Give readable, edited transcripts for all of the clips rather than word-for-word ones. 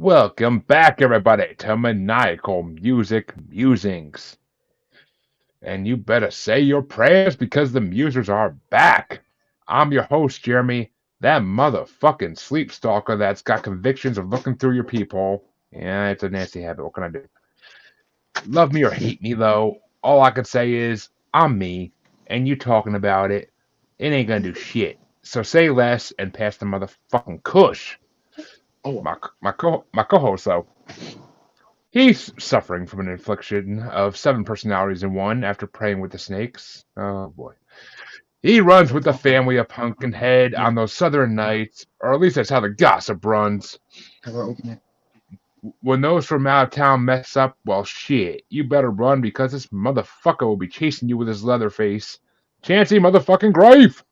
Welcome back, everybody, to Maniacal Music Musings. And you better say your prayers because the musers are back. I'm your host, Jeremy, that motherfucking sleep stalker that's got convictions of looking through your peephole. Yeah, it's a nasty habit. What can I do? Love me or hate me, though, all I can say is I'm me, and you talking about it. It ain't gonna do shit. So say less and pass the motherfucking kush. Oh, My co-host, though. He's suffering from an infliction of 7 personalities in one after praying with the snakes. Oh boy. He runs with the family of Punkinhead on those southern nights, or at least that's how the gossip runs. have I opened it? When those from out of town mess up, well shit, you better run because this motherfucker will be chasing you with his leather face. Chancy motherfucking Grave!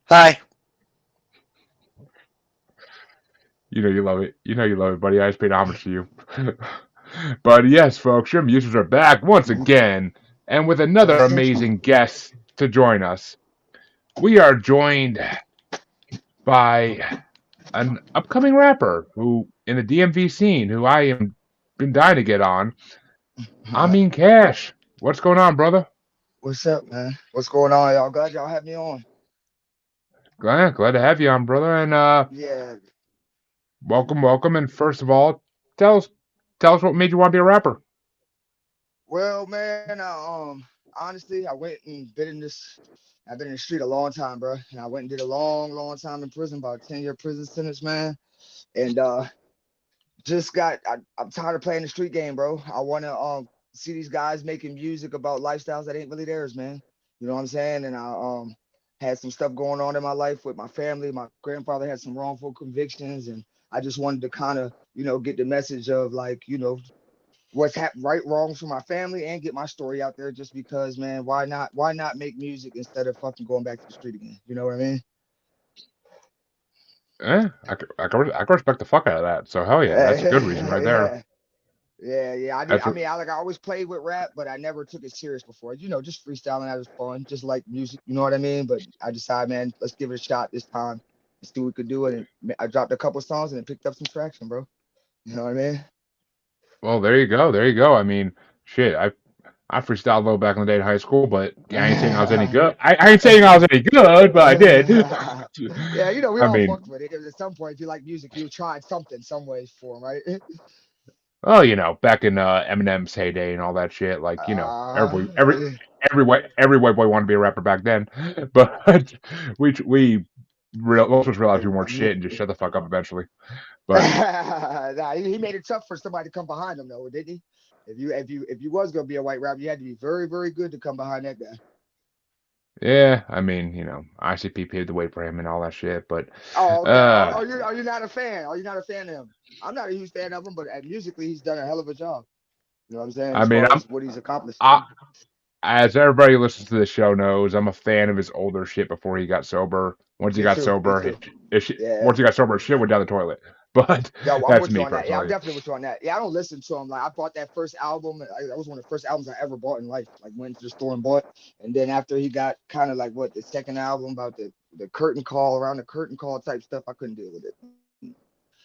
Hi. You know you love it. You know you love it, buddy. I just paid homage to you. But yes, folks, your musers are back once again, and with Oh, another thank you. amazing guest to join us. We are joined by an upcoming rapper who in the DMV scene who I am been dying to get on. Amin Cash. What's going on, brother? What's up, man? What's going on, y'all? Glad y'all have me on. Glad to have you on, brother. And Yeah. welcome. And first of all, tell us tell us what made you want to be a rapper. Well, man, honestly, I went and been in this. I've been in the street a long time, bro, and I went and did a long time in prison, about a 10-year prison sentence, man. And just I'm tired of playing the street game, bro. I want to see these guys making music about lifestyles that ain't really theirs, man. You know what I'm saying? And I had some stuff going on in my life with my family. My grandfather had some wrongful convictions, and I just wanted to kind of, get the message of, like, what's right, wrongs for my family, and get my story out there. Just because, man, why not make music instead of fucking going back to the street again? You know what I mean? I can respect the fuck out of that. So hell yeah, that's a good reason right there. Yeah. Yeah. I did. That's I mean, I always played with rap, but I never took it serious before. Just freestyling. That was fun, just like music. You know what I mean? But I decided, man, let's give it a shot this time and see what we could do. And I dropped a couple songs and it picked up some traction, bro. You know what I mean? well, there you go. There you go. I mean, shit. I freestyled a little back in the day in high school, but I ain't saying I was any good. I ain't saying I was any good, but I did. Yeah, we I all mean, fucked with it. 'Cause at some point, if you like music, you tried something, some way, form, right? well, back in Eminem's heyday and all that shit, like Yeah. every white boy wanted to be a rapper back then, but most of us realized we weren't shit and just shut the fuck up eventually. But Nah, he made it tough for somebody to come behind him, though, didn't he? If you was gonna be a white rapper, you had to be very, very good to come behind that guy. yeah, I mean, ICP paved the way for him and all that shit. But Oh, okay. uh, Are you not a fan? Are you not a fan of him? I'm not a huge fan of him, but musically, he's done a hell of a job. You know what I'm saying? I As mean, far as what he's accomplished. I, as everybody who listens to the show knows, I'm a fan of his older shit before he got sober. Once he Me got too. Me sober, too. once Yeah. he got sober, his shit went down the toilet. But Yeah, well, I'm that's with you me on that. Yeah, I'm personally. definitely with you on that. Yeah, I don't listen to him. Like, I bought that first album. That was one of the first albums I ever bought in life. Like, went to the store and bought. And then after he got kind of like the second album about the curtain call, around the curtain call type stuff, I couldn't deal with it.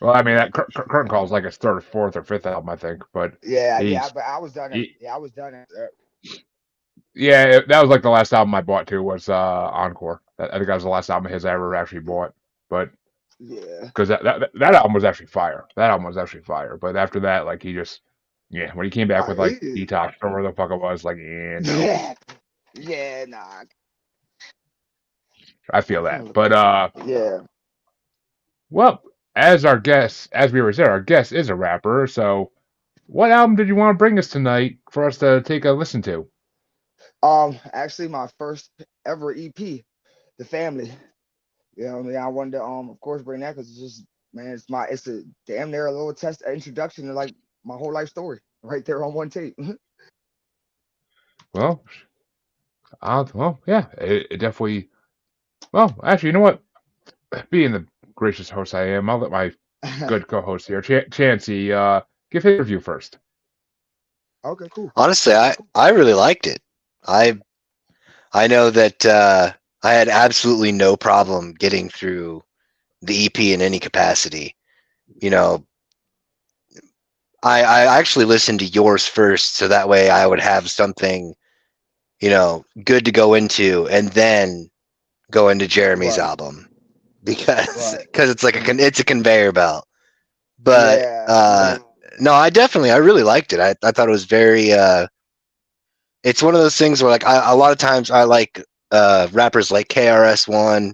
Well, I mean, that Curtain Call is like his third, fourth, or fifth album, I think. But Yeah, he's, but I was done. he, Yeah, I was done after that. yeah, that was like the last album I bought too was Encore. I think that was the last album of his I ever actually bought. But Yeah. because that album was actually fire. That album was actually fire. But after that, like he just, yeah, when he came back with like He, Detox or whatever the fuck it was, like, yeah, no, yeah. Yeah, nah. I feel I'm that. trying to look But up. Yeah. well, as we were there, our guest is a rapper. So, what album did you want to bring us tonight for us to take a listen to? Actually, my first ever EP, The Family. You know what I mean? I wanted to, of course, bring that because it's just, man, it's a damn near a little test introduction to like my whole life story right there on one tape. Well, yeah, it definitely. Well, actually, you know what? Being the gracious host I am, I'll let my good co-host here, Chancey, give his review first. Okay, cool. Honestly, I really liked it. I I know that I had absolutely no problem getting through the EP in any capacity. you know, I actually listened to yours first, so that way I would have something, good to go into, and then go into Jeremy's Right, album because right. it's like it's a conveyor belt. But Yeah, yeah. no, I really liked it. I thought it was very. It's one of those things where like a lot of times I like rappers like KRS-One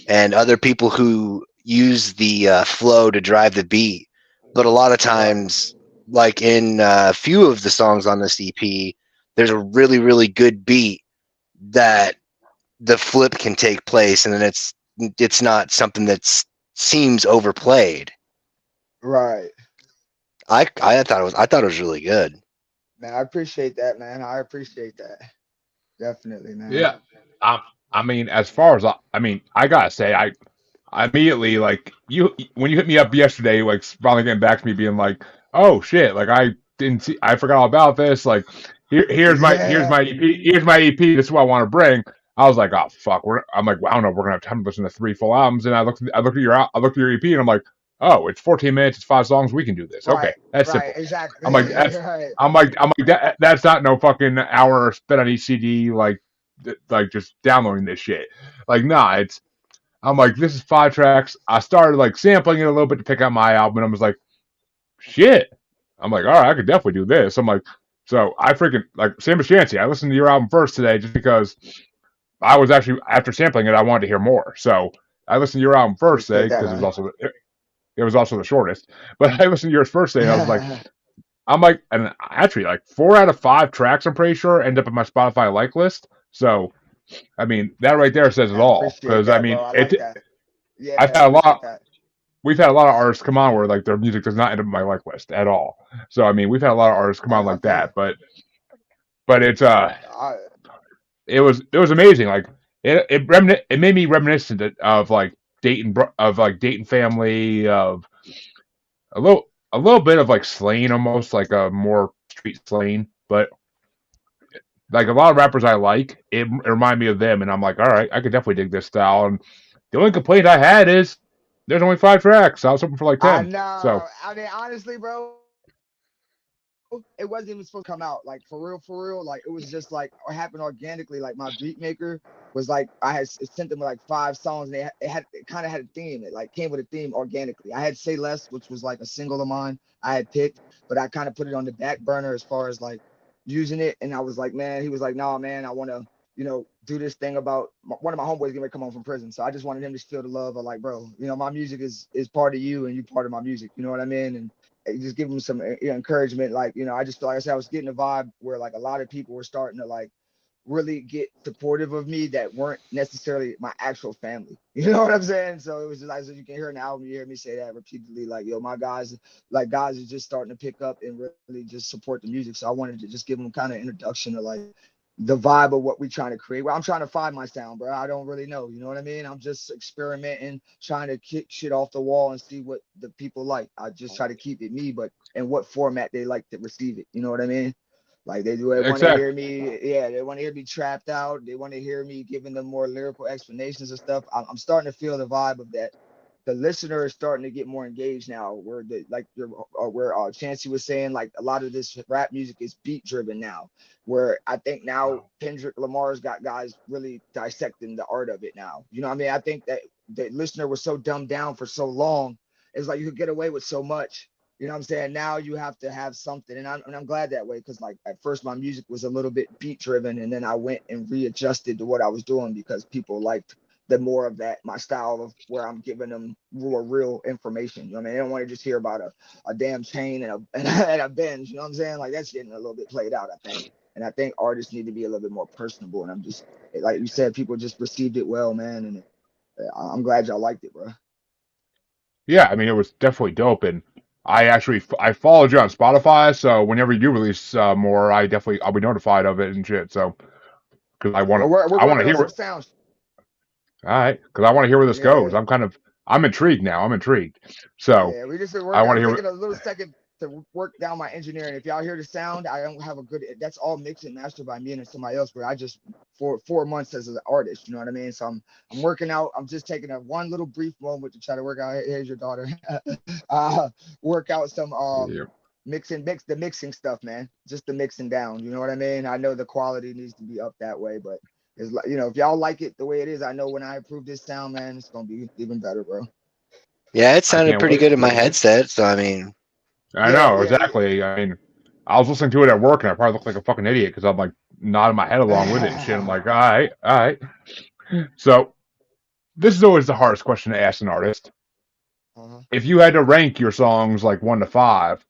and other people who use the flow to drive the beat. But a lot of Right, times, like in a few of the songs on this EP, there's a really, really good beat that the flip can take place, and then it's not something that seems overplayed. right. I thought it was really good. Man, I appreciate that, man. I appreciate that. Definitely, man. Yeah. I, I mean, as far as I gotta say, I immediately like you when you hit me up yesterday, like finally getting back to me, being like, "Oh shit!" Like I forgot all about this. Like here's Yeah, my EP, here's my EP. This is what I want to bring. I was like, "Oh fuck!" I'm like, well, I don't know. If we're gonna have time to listen to 3 full albums, and I looked at your EP, and I'm like, "Oh, it's 14 minutes. It's 5 songs. We can do this. Okay, right, that's right, simple." exactly. I'm like, that's Right. I'm like that's not no fucking hour spent on each CD. Like just downloading this shit. Like, nah, it's I'm like, this is 5 tracks. I started like sampling it a little bit to pick out my album, and I was like, shit. I'm like, all right, I could definitely do this. I'm like, so I freaking like same as Chancy. I listened to your album first today just because I was actually after sampling it, I wanted to hear more. So I listened to your album first today Appreciate that, because man. it was also the shortest. But I listened to yours first today, and I was like, I'm like, and actually like 4 out of 5 tracks, I'm pretty sure, end up in my Spotify like list. So I mean, that right there says it I all. appreciate Because I that, bro. mean, I like that. I've Yeah, I had a appreciate lot. that. We've had a lot of artists come on where like their music does not end up in my like list at all. So I mean, we've had a lot of artists come on I like feel you. that, but I, it was amazing. Like it made me reminiscent of like Dayton family of a little bit of like Slain, almost like a more street Slain, but like a lot of rappers I like, it reminded me of them, and I'm like, all right, I could definitely dig this style. And the only complaint I had is there's only 5 tracks. I was hoping for like I 10. So know. I mean, honestly, bro, it wasn't even supposed to come out. Like for real. Like it was just like it happened organically. Like my beat maker was like I had sent them like 5 songs, and it kind of had a theme. It like came with a theme organically. I had Say Less, which was like a single of mine I had picked, but I kind of put it on the back burner as far as like using it. And I was like, man, he was like, nah, man, I want to do this thing about one of my homeboys getting ready to come home from prison. So I just wanted him to feel the love of like, bro, my music is part of you and you part of my music. You know what I mean? And just give him some encouragement. Like, I just feel like I said, I was getting a vibe where like a lot of people were starting to like really get supportive of me that weren't necessarily my actual family. You know what I'm saying? So it was just like, so you can hear in the album, you hear me say that repeatedly, like, yo, my guys, like guys are just starting to pick up and really just support the music. So I wanted to just give them kind of introduction to like the vibe of what we're trying to create. Well, I'm trying to find my sound, bro. I don't really know. You know what I mean? I'm just experimenting, trying to kick shit off the wall and see what the people like. I just try to keep it me, but in what format they like to receive it. You know what I mean? Like they do, they want to hear exactly. me. Yeah, they want to hear me trapped out. They want to hear me giving them more lyrical explanations and stuff. I'm starting to feel the vibe of that. The listener is starting to get more engaged now. Where Chancey was saying, like a lot of this rap music is beat driven now. Where I think now Kendrick Lamar's got guys really dissecting the art of it now. You know what I mean? I think that the listener was so dumbed down for so long. It's like you could get away with so much. You know what I'm saying? Now you have to have something, and I'm glad that way because like at first my music was a little bit beat driven, and then I went and readjusted to what I was doing because people liked the more of that my style of where I'm giving them more real information. You know what I mean? They don't want to just hear about a damn chain and a Benz. You know what I'm saying? Like that's getting a little bit played out, I think. And I think artists need to be a little bit more personable. And I'm just like you said, people just received it well, man. And I'm glad y'all liked it, bro. Yeah, I mean, it was definitely dope. And I followed you on Spotify, so whenever you release more, I'll be notified of it and shit. So because We're I want to working on hear some what sounds. all right, because I want to hear where this Yeah, goes. I'm intrigued now. I'm intrigued. So yeah. We just we're I want working. to I'm hear what taking a little second. to work down my engineering. If y'all hear the sound, I don't have a good. That's all mixed and mastered by me and somebody else. But I just for 4 months as an artist, you know what I mean. So I'm working out. I'm just taking a one little brief moment to try to work out. Here's your daughter. Work out some Yeah. the mixing stuff, man. Just the mixing down. You know what I mean. I know the quality needs to be up that way, but it's like, if y'all like it the way it is, I know when I approve this sound, man, it's gonna be even better, bro. Yeah, it I sounded can't pretty wait. good in my headset. So I mean, I Yeah, know, yeah, exactly. I mean, I was listening to it at work and I probably looked like a fucking idiot because I'm like nodding my head along with it and shit. I'm yeah. like, all right, all right. So this is always the hardest question to ask an artist. uh-huh. If you had to rank your songs like 1 to 5,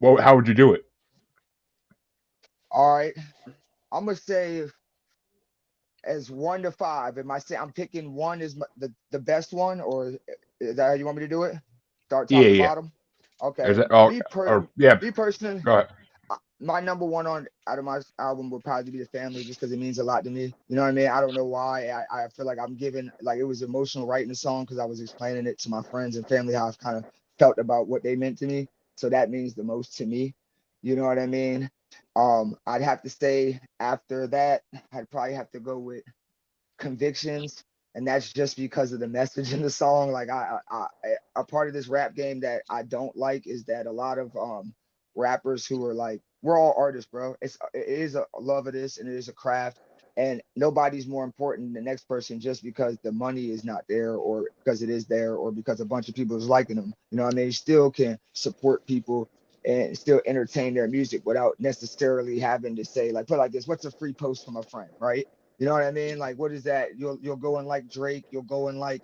how would you do it? All right. I'm gonna say as 1 to 5. Am I say I'm picking one is the best one, or is that how you want me to do it? Start top Yeah, to yeah. bottom. Is Okay. that, oh, Me per or yeah, me personally, go ahead. my number one on out of my album would probably be the family, just because it means a lot to me. You know what I mean? I don't know why. I feel like I'm giving, like, it was emotional writing the song because I was explaining it to my friends and family how I've kind of felt about what they meant to me. So that means the most to me. You know what I mean? I'd have to say after that, I'd probably have to go with Convictions, and that's just because of the message in the song. Like, a part of this rap game that I don't like is that a lot of rappers who are like, we're all artists, bro. It is a love of this, and it is a craft, and nobody's more important than the next person just because the money is not there, or because it is there, or because a bunch of people is liking them. You know what I mean? You still can support people and still entertain their music without necessarily having to say, like, put it like this: what's a free post from a friend, right? You know what I mean? Like, what is that? You'll go and like Drake. You'll go and like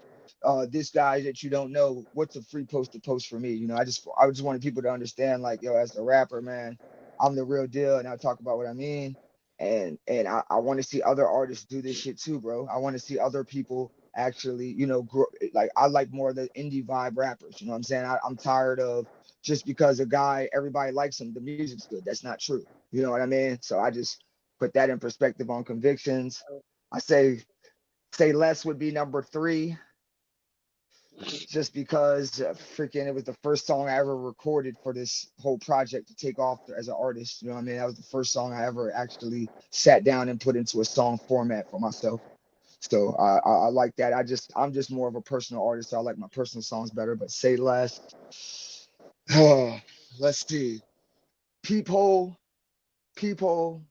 this guy that you don't know. What's a free post to post for me? I just wanted people to understand, like, yo, as a rapper, man, I'm the real deal, and I talk about what I mean. And I want to see other artists do this shit too, bro. I want to see other people actually, grow. Like, I like more of the indie vibe rappers. You know what I'm saying? I'm tired of just because a guy everybody likes him, the music's good. That's not true. You know what I mean? So I just put that in perspective on Convictions. I say less would be number 3, just because freaking it was the first song I ever recorded for this whole project to take off as an artist. You know what I mean? That was the first song I ever actually sat down and put into a song format for myself. So I like that. I'm just more of a personal artist. So I like my personal songs better. But say less. Let's see. Peephole, Peephole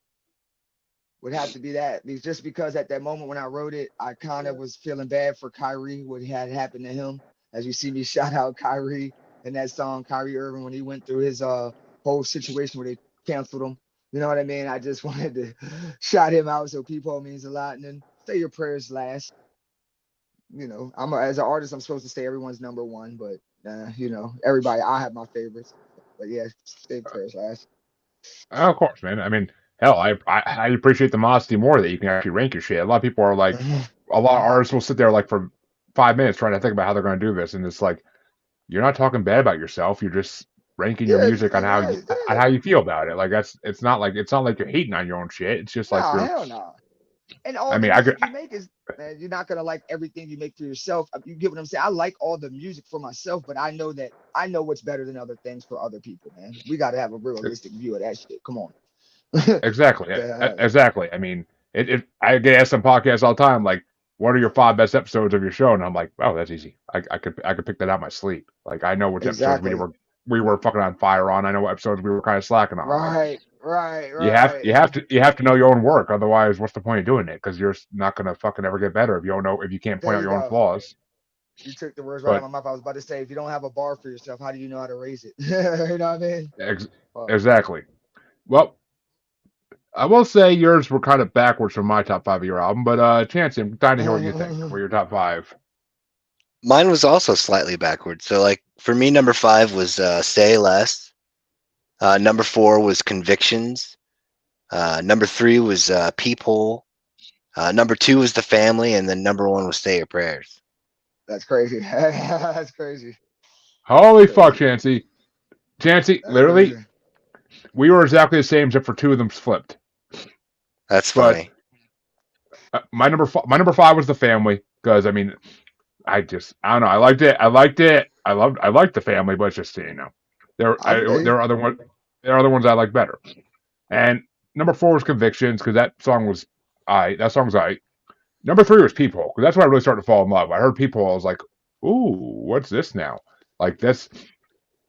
would have to be that, just because at that moment when I wrote it, I kind of was feeling bad for Kyrie, what had happened to him. As you see me shout out Kyrie in that song, Kyrie Irving, when he went through his whole situation where they canceled him. You know what I mean? I just wanted to shout him out. So people means a lot. And then say your prayers last. As an artist, I'm supposed to say everyone's number one, but everybody, I have my favorites. But yeah, say prayers last. Of course, man. I mean, hell, I appreciate the modesty more that you can actually rank your shit. A lot of people are like, a lot of artists will sit there like for 5 minutes trying to think about how they're going to do this, and it's like you're not talking bad about yourself. You're just ranking your Yeah, music on yeah. how you feel about it. Like it's not like you're hating on your own shit. It's just like Nah, you're. hell no. And all I the mean, music you make is, man, you're not gonna like everything you make for yourself. You get what I'm saying? I like all the music for myself, but I know that I know what's better than other things for other people, man. We gotta have a realistic view of that shit. Come on. exactly, Yeah. exactly. I mean, I get asked on podcasts all the time, like, what are your 5 best episodes of your show? And I'm like, oh, that's easy. I could pick that out my sleep. Like, I know which episodes we Exactly. were fucking on fire on. I know what episodes we were kind of slacking on. Like, Right, right, you have right. you have to you have to know your own work. Otherwise, what's the point of doing it? Because you're not gonna fucking ever get better if you can't There point out you your own go. flaws. You took the words right out But of my mouth. I was about to say, if you don't have a bar for yourself, how do you know how to raise it? You know what I mean? ex- Well, exactly. Well, I will say yours were kind of backwards from my top 5 of your album, but Chance, I'm dying to hear what you think. What your top 5? mine was also slightly backwards. So like for me, number 5 was Say Less. Number 4 was Convictions. Number 3 was Peephole. Number 2 was The Family, and then number 1 was Say Your Prayers. that's crazy. That's crazy. That's Holy fuck, crazy. Chancey, That's literally, crazy. we were exactly the same, except for 2 of them flipped. That's But funny. my number 5 was The Family because I mean, I don't know, I liked it. I liked the Family, but it's just. I feel you. There are other ones. There are other ones I like better. And number four was Convictions because that song was I. That song's I. Number three was Peephole because that's when I really started to fall in love. I heard Peephole, I was like, ooh, what's this now? Like this,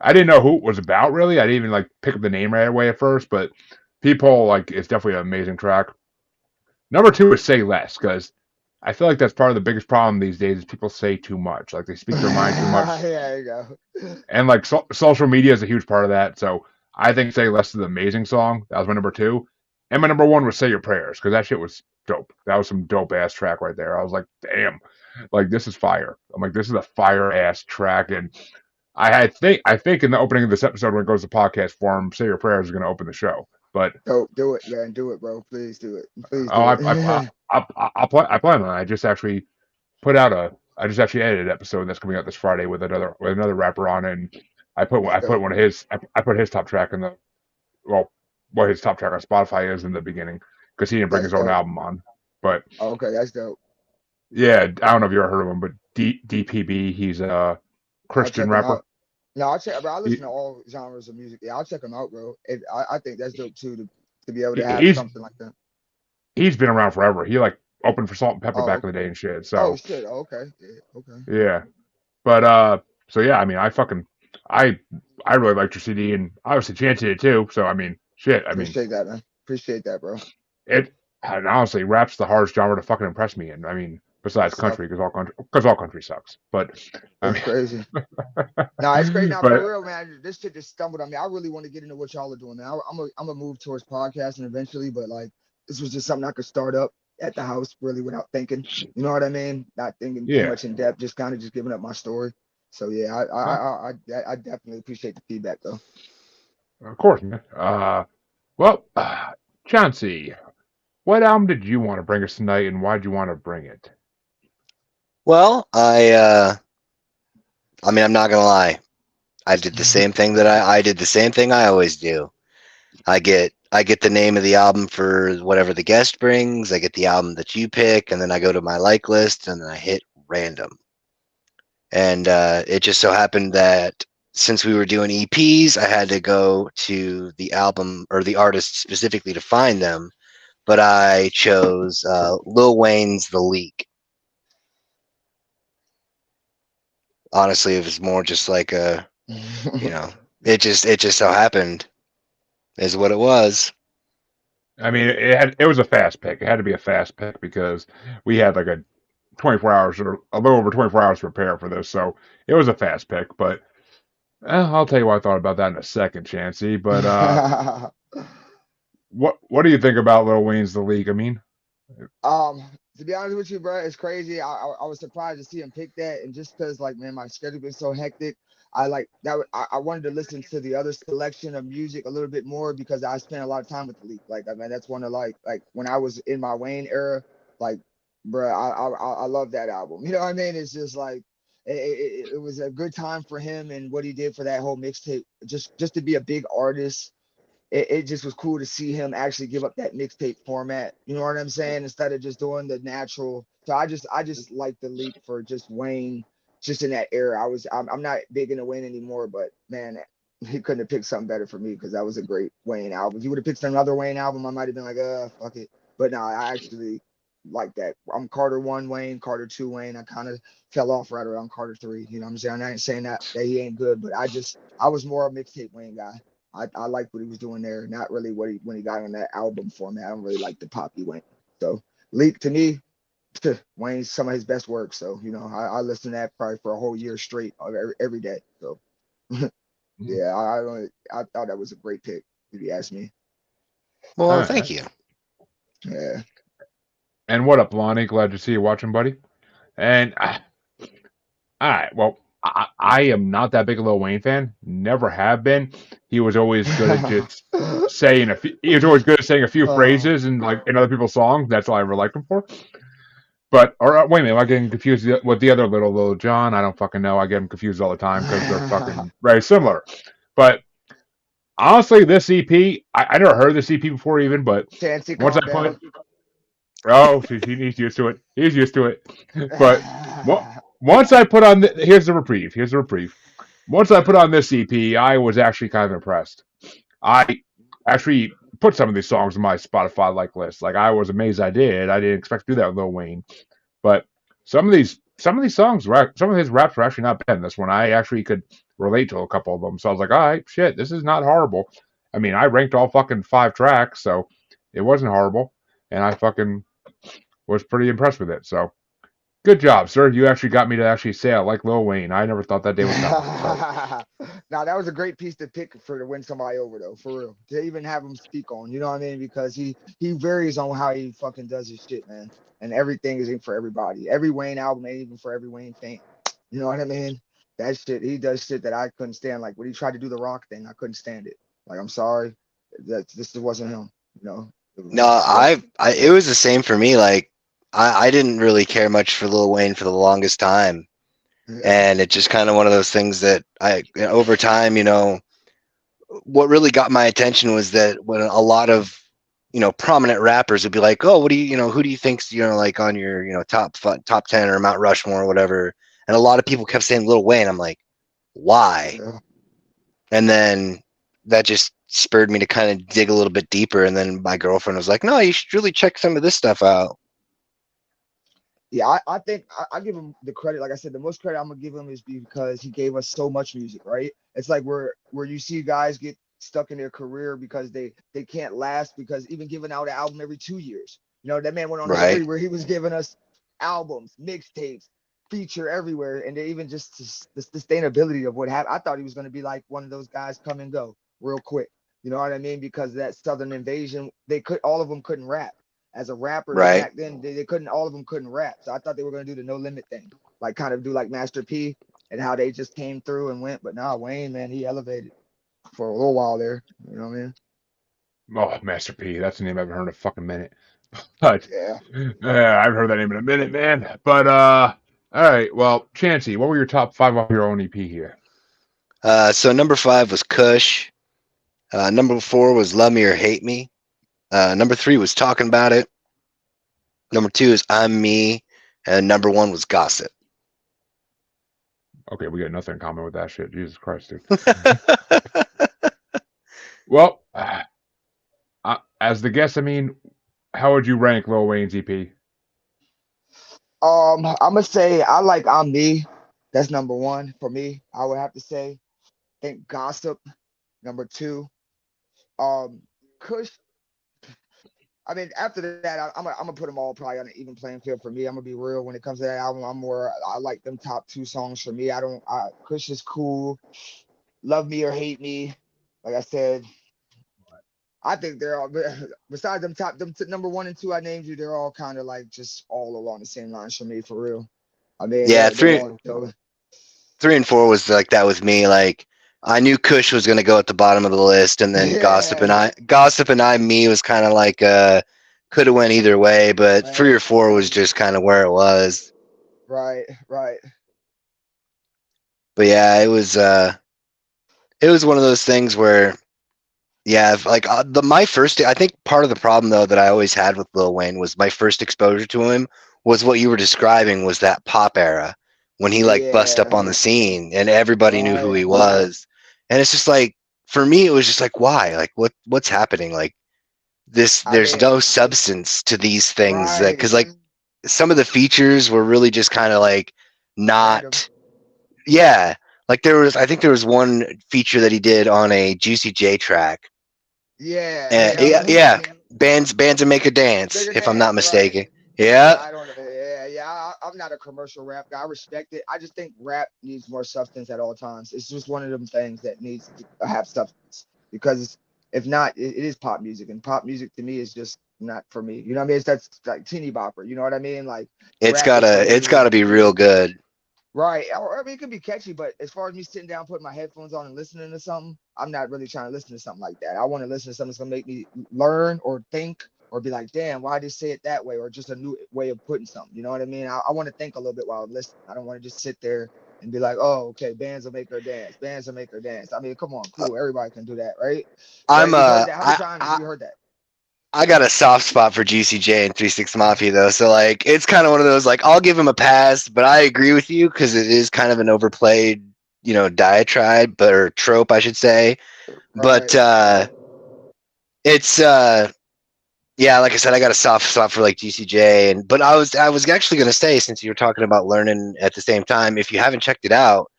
I didn't know who it was about really. I didn't even like pick up the name right away at first, but Peephole like it's definitely an amazing track. Number two is Say Less because I feel like that's part of the biggest problem these days is people say too much. Like they speak their mind too much, There you go. and like social media is a huge part of that. So I think Say Less is an amazing song. That was my number two, and my number one was Say Your Prayers because that shit was dope. That was some dope ass track right there. I was like, damn, like this is fire. I'm like, this is a fire ass track, and I think in the opening of this episode when it goes to podcast form, Say Your Prayers is going to open the show. But Dope. Do it, man. Do it, bro. Please do it. Please oh, do it. I plan on it. I just actually put out a I just actually edited an episode that's coming out this Friday with another rapper on it. And That's I put dope. one of his I put his top track in the well what his top track on Spotify is in the beginning because he didn't bring That's his own dope. album on. But Okay, that's dope. yeah, I don't know if you ever heard of him, but DPB, he's a I'll Christian check them rapper. out. No, I'll check. Bro, I He, listen to all genres of music. Yeah, I'll check them out, bro. I think that's dope too to be able to have he's something like that. he's been around forever. He like opened for Salt and Pepper back Oh, in the day and shit. oh So shit. Oh, okay. Yeah, okay. yeah, but so yeah, I mean, I I really liked your CD and obviously chanted it too. So I mean, shit, I mean, Appreciate that, man. Appreciate that, bro. it and honestly, rap's the hardest genre to fucking impress me in. I mean, besides That's tough. country, because all country sucks. But I It's crazy. No, it's great. mean, Now, but for real, man, this shit just stumbled on me. I really want to get into what y'all are doing, man. I'm gonna move towards podcasting eventually, but like, this was just something I could start up at the house really without thinking. You know what I mean? Not thinking too yeah, much in depth, just kind of just giving up my story. So yeah, I definitely appreciate the feedback though. of course, man. Well, Chauncey, what album did you want to bring us tonight, and why'd you want to bring it? Well, I mean, I'm not gonna lie. I did the same thing that I did the same thing I always do. I get the name of the album for whatever the guest brings. I get the album that you pick, and then I go to my like list, and then I hit random. And it just so happened that since we were doing EPs, I had to go to the album or the artist specifically to find them. But I chose Lil Wayne's "The Leak." Honestly, it was more just like a, you know, it just so happened is what it was. I mean, it was a fast pick. It had to be a fast pick because we had like a 24 hours or a little over 24 hours to prepare for this, so it was a fast pick. But I'll tell you what I thought about that in a second, Chancey. But what do you think about Lil Wayne's The League? I mean, Um, to be honest with you, bro, it's crazy. I was surprised to see him pick that, and just because like man, my schedule been so hectic, I like that. I wanted to listen to the other selection of music a little bit more because I spent a lot of time with the leak. Like I mean, that's one of like when I was in my Wayne era, like, bro, I love that album. You know what I mean? It's just like. It was a good time for him and what he did for that whole mixtape. Just to be a big artist, it just was cool to see him actually give up that mixtape format. You know what I'm saying? Instead of just doing the natural. So I just like the leap for just Wayne, just in that era. I'm not big into Wayne anymore, but man, he couldn't have picked something better for me because that was a great Wayne album. If you would have picked another Wayne album, I might have been like, fuck it. But no, I actually like that. I'm Carter 1 Wayne, Carter 2 Wayne. I kind of fell off right around Carter 3. You know what I'm saying? I ain't saying that he ain't good, but I was more a mixtape Wayne guy. I liked what he was doing there, not really what he when he got on that album format. I don't really like the poppy Wayne. So Leak to me, Wayne's some of his best work. So you know, I listened to that probably for a whole year straight, every day. So yeah, I thought that was a great pick. If you ask me, Well, all thank right. you. yeah. And what up, Lonnie? Glad to see you watching, buddy. And all right, well, I am not that big a Lil Wayne fan. Never have been. He was always good at just saying a few. He was always good at saying a few Oh. phrases and like in other people's songs. That's all I ever liked him for. But or wait a minute, am I getting confused with the other little John? I don't fucking know. I get them confused all the time because they're fucking very similar. But honestly, this EP, I never heard this EP before even. But Chancy, once I calm put, down. oh, he's used to it. He's used to it. But once I put on, here's the reprieve. Here's the reprieve. once I put on this EP, I was actually kind of impressed. I actually put some of these songs in my Spotify like list. Like I was amazed I did. I didn't expect to do that with Lil Wayne. But some of these songs, some of his raps were actually not bad in this one. I actually could relate to a couple of them. So I was like, all right, shit, this is not horrible. I mean, I ranked all fucking 5 tracks, so it wasn't horrible, and I fucking was pretty impressed with it. So good job, sir. You actually got me to actually say I like Lil Wayne. I never thought that day was coming. So Now that was a great piece to pick for to win somebody over though, for real. To even have him speak on, you know what I mean? Because he varies on how he fucking does his shit, man. And everything isn't for everybody. Every Wayne album ain't even for every Wayne fan. You know what I mean? That shit, he does shit that I couldn't stand. Like when he tried to do the rock thing, I couldn't stand it. Like I'm sorry, that this wasn't him. You know, No, it wasn't. it was the same for me. Like I didn't really care much for Lil Wayne for the longest time, Yeah, and it's just kind of one of those things that over time, what really got my attention was that when a lot of prominent rappers would be like, oh, what do who do you think's like on your top 10 or Mount Rushmore or whatever, and a lot of people kept saying Lil Wayne. I'm like, why? yeah. And then that just spurred me to kind of dig a little bit deeper. And then my girlfriend was like, no, you should really check some of this stuff out. Yeah, I think I give him the credit. Like I said, the most credit I'm gonna give him is because he gave us so much music, right? It's like where you see guys get stuck in their career because they can't last because even giving out an album every 2 years. You know, that man went on a Right. spree where he was giving us albums, mixtapes, feature everywhere, and they even just the sustainability of what happened. I thought he was gonna be like one of those guys come and go real quick. You know what I mean? Because that Southern invasion, all of them couldn't rap as a rapper Right. back then. They couldn't, all of them couldn't rap. So I thought they were going to do the no limit thing, like kind of do like Master P and how they just came through and went. But nah, Wayne, man, he elevated for a little while there. You know what I mean? oh, Master P, that's a name I haven't heard in a fucking minute. But Yeah. I haven't heard that name in a minute, man. But all right. Well, Chancey, what were your top 5 off your own EP here? So number 5 was Kush. Number 4 was Love Me or Hate Me. Number 3 was Talking About It. Number 2 is I'm Me. And number 1 was Gossip. Okay, we got nothing in common with that shit. Jesus Christ, dude. Well, as the guest, I mean, how would you rank Lil Wayne's EP? I'm gonna say I like I'm Me. That's number one for me. I would have to say. Think Gossip number two. Kush. I mean, after that, I'm gonna put them all probably on an even playing field for me. I'm gonna be real when it comes to that album. I like them top two songs for me. I don't. Kush is cool. Love Me or Hate Me. Like I said, I think they're all. Besides them number one and two I named you, they're all kind of like just all along the same lines for me, for real. I mean, Yeah, they're three all. So, 3 and 4 was like that with me. Like I knew Kush was gonna go at the bottom of the list, and then yeah. Gossip and I Me was kind of like could have went either way, but 3 or 4 was just kind of where it was. Right. Right. But yeah, it was one of those things where yeah, like my first, I think part of the problem though that I always had with Lil Wayne was my first exposure to him was what you were describing was that pop era when he like bust up Yeah. on the scene and everybody knew who Right. he was. And it's just like for me it was just like why? Like what's happening? Like I there's mean, no substance to these things that right. cuz like some of the features were really just kind of like Random. not yeah, like I think there was one feature that he did on a Juicy J track. Yeah. Yep. Yeah, bands and make a dance, Bigger if I'm not dance. Right. mistaken. Yeah, Yeah, I don't know. Yeah. I'm not a commercial rap guy. I respect it. I just think rap needs more substance at all times. It's just one of them things that needs to have substance because if not, it is pop music, and pop music to me is just not for me. You know what I mean? It's that's like teeny bopper. You know what I mean? Like rap is for it's me. gotta be real good. Right. Or I mean, it could be catchy, but as far as me sitting down, putting my headphones on and listening to something, I'm not really trying to listen to something like that. I want to listen to something that's gonna make me learn or think or be like, damn, why did they say it that way? Or just a new way of putting something. You know what I mean? I want to think a little bit while I'm listening. I don't want to just sit there and be like, oh, okay, bands will make her dance. Bands will make her dance. I mean, come on, cool. Everybody can do that, right? I'm But you've heard that. How many times have I you heard that? I got a soft spot for Juicy J and 36 Mafia though, so like it's kind of one of those like I'll give him a pass, but I agree with you because it is kind of an overplayed diatribe, but or trope, I should say. But Right. it's yeah, like I said, I got a soft spot for like GCJ, and but I was actually gonna say, since you were talking about learning at the same time, if you haven't checked it out,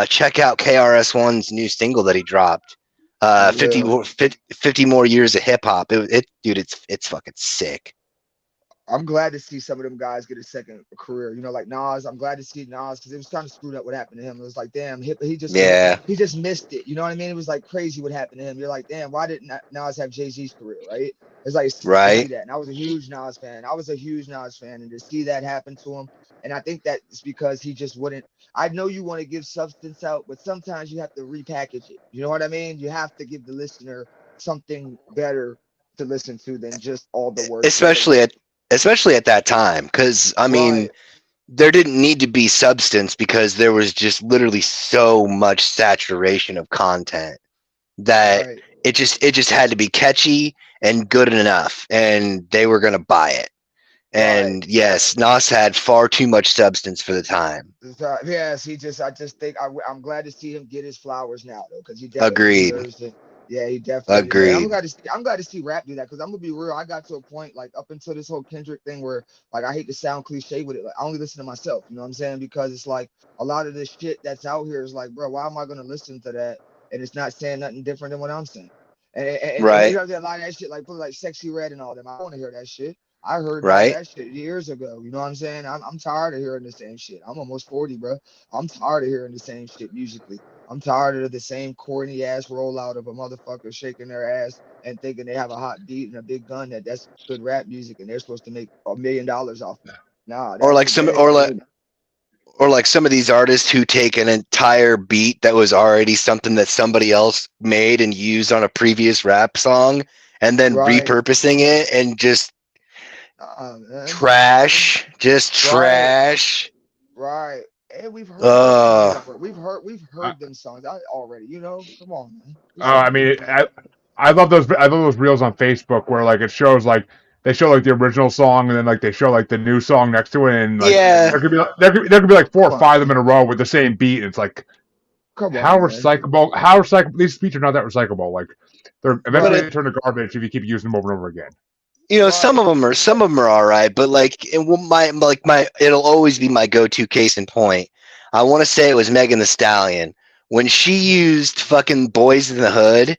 check out KRS-One's new single that he dropped. I 50, will. 50 more years of hip hop. Dude, it's fucking sick. I'm glad to see some of them guys get a second career. Like Nas. I'm glad to see Nas because it was kind of screwed up what happened to him. It was like, damn, he just couldn't. Yeah, He just missed it. You know what I mean? It was like crazy what happened to him. You're like, damn, why didn't Nas have Jay-Z's career? Right? It's like it's to see right. that. And I was a huge Nas fan. I was a huge Nas fan, and to see that happen to him, and I think that it's because he just wouldn't. I know you want to give substance out, but sometimes you have to repackage it. You know what I mean? You have to give the listener something better to listen to than just all the worship. Especially at especially at that time, because I mean, Right. there didn't need to be substance because there was just literally so much saturation of content that Right. it just had to be catchy and good enough, and they were gonna buy it. Right. And yes, Nas had far too much substance for the time. Yes, I just think I'm glad to see him get his flowers now though, because he definitely Agreed. deserves it. Yeah, he definitely deserves. Agreed. I'm glad to see rap do that because I'm gonna be real. I got to a point like up until this whole Kendrick thing where like I hate to sound cliche with it. Like I only listen to myself. You know what I'm saying? Because it's like a lot of this shit that's out here is like, bro, why am I gonna listen to that? And it's not saying nothing different than what I'm saying. And you Right. know what I'm saying? A lot of that shit, like put like Sexy Red and all them. I want to hear that shit. I heard all Right. that shit years ago. You know what I'm saying? I'm tired of hearing the same shit. I'm almost 40, bro. I'm tired of hearing the same shit musically. I'm tired of the same corny ass rollout of a motherfucker shaking their ass and thinking they have a hot beat and a big gun that's good rap music and they're supposed to make $1 million off of it. Nah, Or that like shit some dead. or like some of these artists who take an entire beat that was already something that somebody else made and used on a previous rap song, and then Right. repurposing it and just Man. trash, just Right. trash. Right. And we've heard them songs Uh, before. We've Uh, heard them songs already. Come on, man. oh, It's I okay. mean, I love those. I love those reels on Facebook where like it shows like they show like the original song and then like they show like the new song next to it, and like yeah, there could be like four Come or on. five of them in a row with the same beat. And it's like Come how on, man. recyclable? How recyclable? These beats are not that recyclable. Like they're but eventually Right. they turn to garbage if you keep using them over and over again. some Right. of them are all right, but like my it'll always be my go-to case in point. I want to say it was Megan the Stallion when she used fucking Boys in the Hood.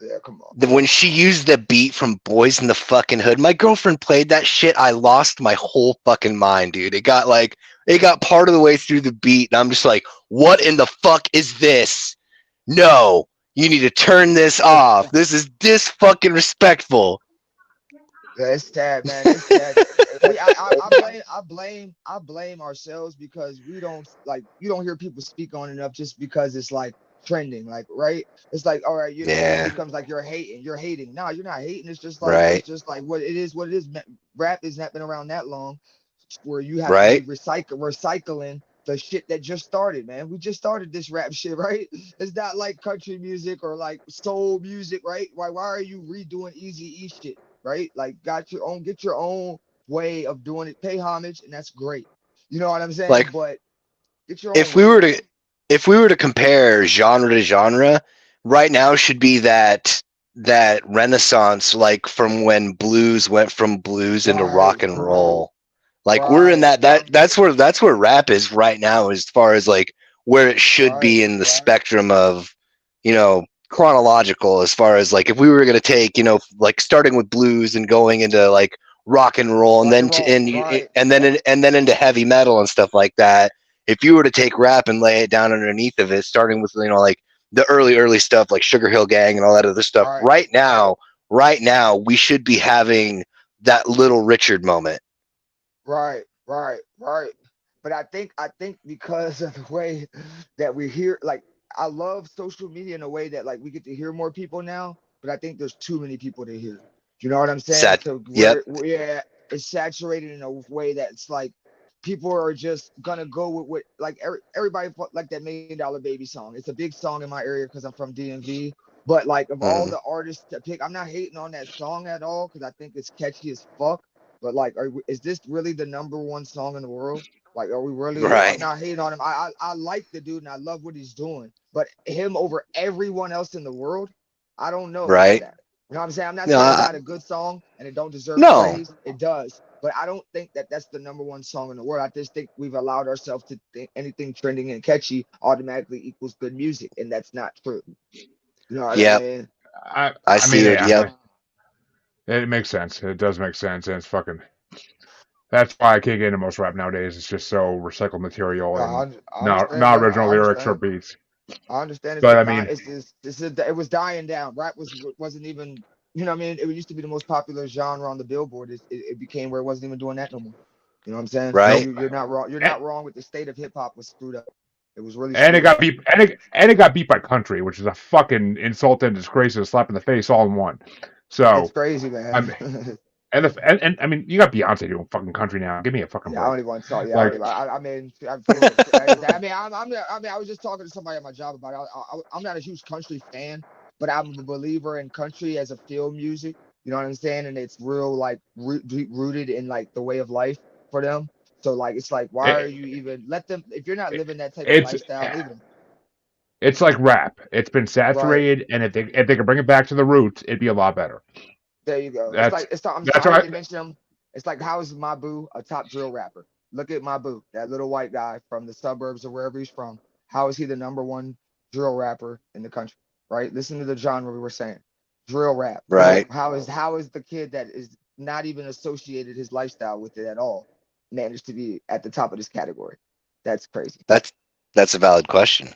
Yeah, come on. When she used the beat from Boys in the fucking Hood, my girlfriend played that shit. I lost my whole fucking mind, dude. It got part of the way through the beat, and I'm just like, what in the fuck is this? No, you need to turn this off. This is dis fucking respectful. Yeah, it's sad, man. It's sad. I blame ourselves because we don't like you don't hear people speak on it enough just because it's like trending, like right. It's like all right, it Yeah, becomes like you're hating. No, you're not hating. It's right, just like what it is. What it is. Rap has not been around that long, where you have to be right. recycling the shit that just started, man. We just started this rap shit, right? It's not like country music or like soul music, right? Why are you redoing Easy E shit? Right? Like get your own way of doing it. Pay homage, and that's great. You know what I'm saying? Like But get your own if we way, were man. to if we were to compare genre to genre, right now should be that renaissance, like from when blues went from blues into rock Right, and roll. Like we're in right, that's where rap is right now, as far as like where it should right. be in the spectrum of, chronological, as far as like if we were going to take, like starting with blues and going into like rock and roll, and Rock then and to, roll. Right, and then into heavy metal and stuff like that. If you were to take rap and lay it down underneath of it, starting with, like the early stuff like Sugar Hill Gang and all that other stuff, right, right now we should be having that Little Richard moment. right. But I think because of the way that we hear, like I love social media in a way that like we get to hear more people now, but I think there's too many people to hear. You know what I'm saying? Sat. To Yep. where yeah, it's saturated in a way that's like people are just gonna go with what like everybody like that $1 Million Baby song. It's a big song in my area because I'm from DMV. But like of all Mhm. the artists to pick, I'm not hating on that song at all because I think it's catchy as fuck. But like, is this really the number one song in the world? Like, are we really? I'm Right. not hating on him. I like the dude and I love what he's doing, but him over everyone else in the world, I don't know about Right. that. You know what I'm saying? I'm not No. saying it's not a good song and it don't deserve No. praise. It does, but I don't think that that's the number one song in the world. I just think we've allowed ourselves to think anything trending and catchy automatically equals good music, and that's not true. You know what I Yep. mean? I I mean, see it. yeah, Yep. it makes sense. It does make sense, and it's fucking. That's why I can't get into most rap nowadays. It's just so recycled material and I understand, not bro. original I lyrics or understand. beats. I understand it's But I decline. mean, It was dying down. Rap wasn't even. You know what I mean? It used to be the most popular genre on the Billboard. It became where it wasn't even doing that no more. You know what I'm saying? So Right. you're not wrong. You're and, not wrong with the state of hip hop was screwed up. It was really and it screwed got up. beat, and it got beat by country, which is a fucking insult and disgrace and a slap in the face all in one. It's So crazy, I man. mean, and I mean, you got Beyonce doing fucking country now. Give me a fucking Yeah, I don't break. even want to talk. Yeah, I don't Like, even. I mean, I feel. I mean, I mean, I was just talking to somebody at my job about it. I'm not a huge country fan, but I'm a believer in country as a field music. You know what I'm saying? And it's real, like rooted in like the way of life for them. So like, it's like, why are it, you even let them? If you're not it, living that type of it's lifestyle, leave them. it's like rap. It's been Right. saturated, and if they could bring it back to the roots, it'd be a lot better. There you go. It's That's like I that's didn't right. even mention him. It's like how is Mabu a top drill rapper? Look at Mabu, that little white guy from the suburbs or wherever he's from. How is he the number one drill rapper in the country? Right? Listen to the genre we were saying. Drill rap. Right. How is the kid that is not even associated his lifestyle with it at all managed to be at the top of this category? That's crazy. That's that's a valid question.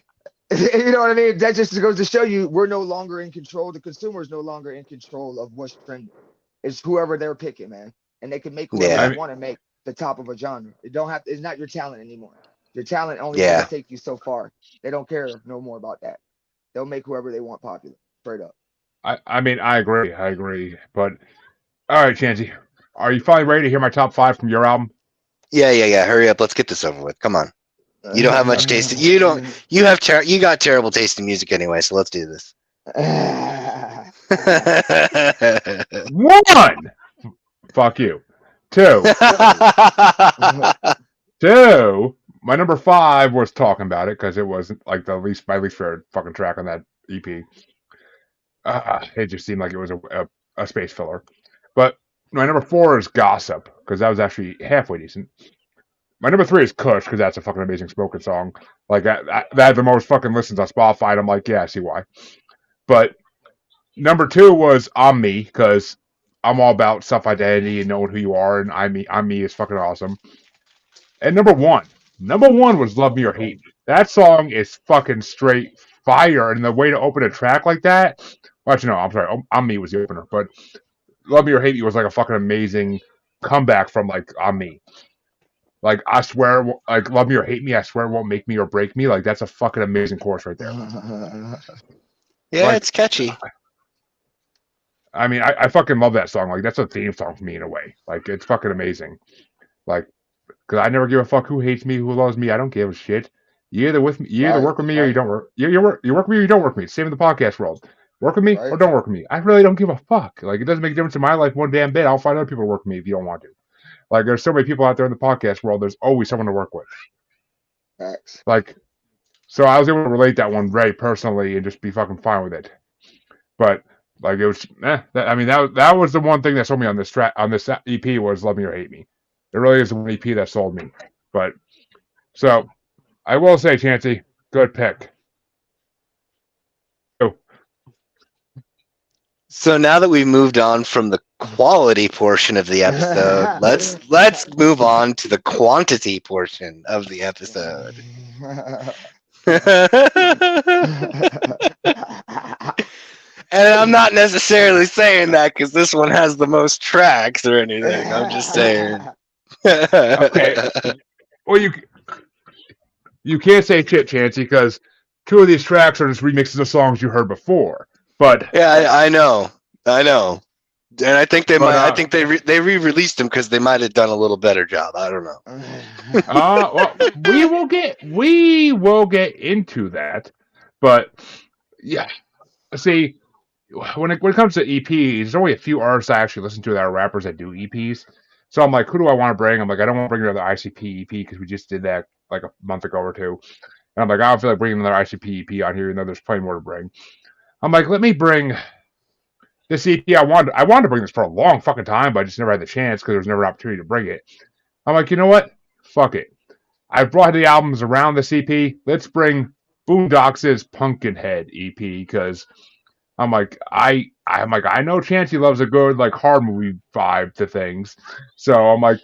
You know what I mean? That just goes to show you we're no longer in control. The consumer is no longer in control of what's trending. It's whoever they're picking, man, and they can make whoever I they Yeah. mean, want to make the top of a genre. It don't have. It's not your talent anymore. Your talent only is going to Yeah. take you so far. They don't care no more about that. They'll make whoever they want popular, straight up. I mean, I agree. I agree. But all right, Chansey, are you finally ready to hear my top five from your album? Yeah. Yeah. Yeah. Hurry up. Let's get this over with. Come on. You don't have much taste. You don't. You have. You got terrible taste in music anyway. So let's do this. One. Fuck you. Two. Two. My number five was talking about it because it wasn't like my least favorite fucking track on that EP. It just seemed like it was a space filler. But my number four is Gossip because that was actually halfway decent. My number three is Kush because that's a fucking amazing spoken song. Like that had the most fucking listens on Spotify. And I'm like, yeah, I see why. But number two was I'm Me because I'm all about self identity and knowing who you are, and I'm Me is fucking awesome. And number one was Love Me or Hate Me. That song is fucking straight fire, and the way to open a track like that. Well, actually, no, I'm sorry. I'm Me was the opener, but Love Me or Hate Me was like a fucking amazing comeback from like I'm Me. Like I swear, like Love Me or Hate Me, I swear it won't make me or break me. Like that's a fucking amazing chorus right there. Yeah, Like it's catchy. I mean, I fucking love that song. Like that's a theme song for me in a way. Like it's fucking amazing. Like because I never give a fuck who hates me, who loves me. I don't give a shit. You either with me, you either Right, work with me or you don't work. You work with me or you don't work with me. Same in the podcast world. Work with me or right. don't work with me. I really don't give a fuck. Like it doesn't make a difference in my life one damn bit. I'll find other people to work with me if you don't want to. Like there's so many people out there in the podcast world. There's always someone to work with. Facts. Like so, I was able to relate that one very personally and just be fucking fine with it. But like it was, I mean that was the one thing that sold me on this track on this EP was Love Me or Hate Me. It really is the one EP that sold me. But so I will say, Chancey, good pick. Oh, So now that we've moved on from the quality portion of the episode, let's move on to the quantity portion of the episode. And I'm not necessarily saying that because this one has the most tracks or anything. I'm just saying. okay. Well, you can't say shit, Chancey, because two of these tracks are just remixes of songs you heard before. But Yeah, I know, and I think they but might. I think they re-released them because they might have done a little better job. I don't know. well, we will get into that. But yeah, see, when it comes to EPs, there's only a few artists I actually listen to that are rappers that do EPs. So I'm like, who do I want to bring? I'm like, I don't want to bring another ICP EP because we just did that like a month ago or two. And I'm like, I don't feel like bringing another ICP EP on here, even though there's plenty more to bring. I'm like, let me bring this EP. I wanted to bring this for a long fucking time, but I just never had the chance because there was never an opportunity to bring it. I'm like, you know what? Fuck it. I brought the albums around this EP. Let's bring Boondocks' Punkinhead EP because I'm like I know Chancey loves a good like horror movie vibe to things, so I'm like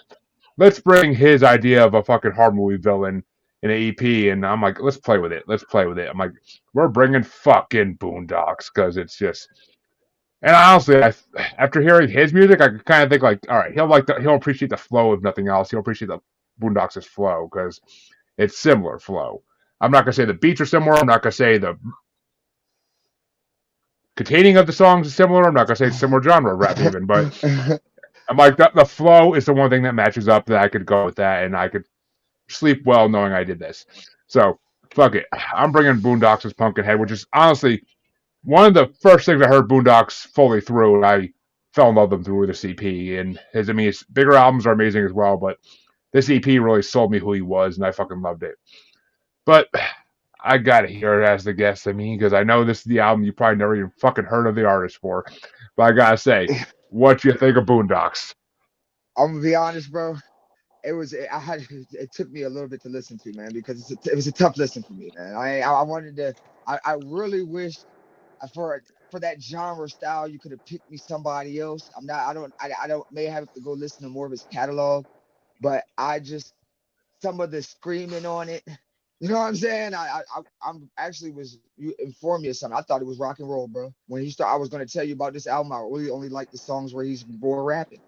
let's bring his idea of a fucking horror movie villain in an EP, and I'm like let's play with it. Let's play with it. I'm like we're bringing fucking Boondocks because it's just. And honestly, after hearing his music, I kind of think like, all right, he'll appreciate the flow if nothing else. He'll appreciate the Boondocks' flow because it's similar flow. I'm not gonna say the beats are similar. I'm not gonna say the containing of the songs is similar. I'm not gonna say it's similar genre rap even, but I'm like the flow is the one thing that matches up that I could go with that, and I could sleep well knowing I did this. So fuck it, I'm bringing Boondocks' Pumpkinhead, which is honestly one of the first things I heard Boondocks fully through, and I fell in love with them through the CP. And his bigger albums are amazing as well, but this EP really sold me who he was, and I fucking loved it. But I gotta hear it as the guest. I mean, because I know this is the album you probably never even fucking heard of the artist for. But I gotta say, what you think of Boondocks? I'm gonna be honest, bro. It took me a little bit to listen to, man, because it was a tough listen for me, man. I wanted to. I really wish for that genre style you could have picked me somebody else. I don't may have to go listen to more of his catalog, but I just some of the screaming on it. You know what I'm saying? I'm actually was you informed me of something. I thought it was rock and roll, bro. When he started, I was gonna tell you about this album. I really only like the songs where he's more rapping.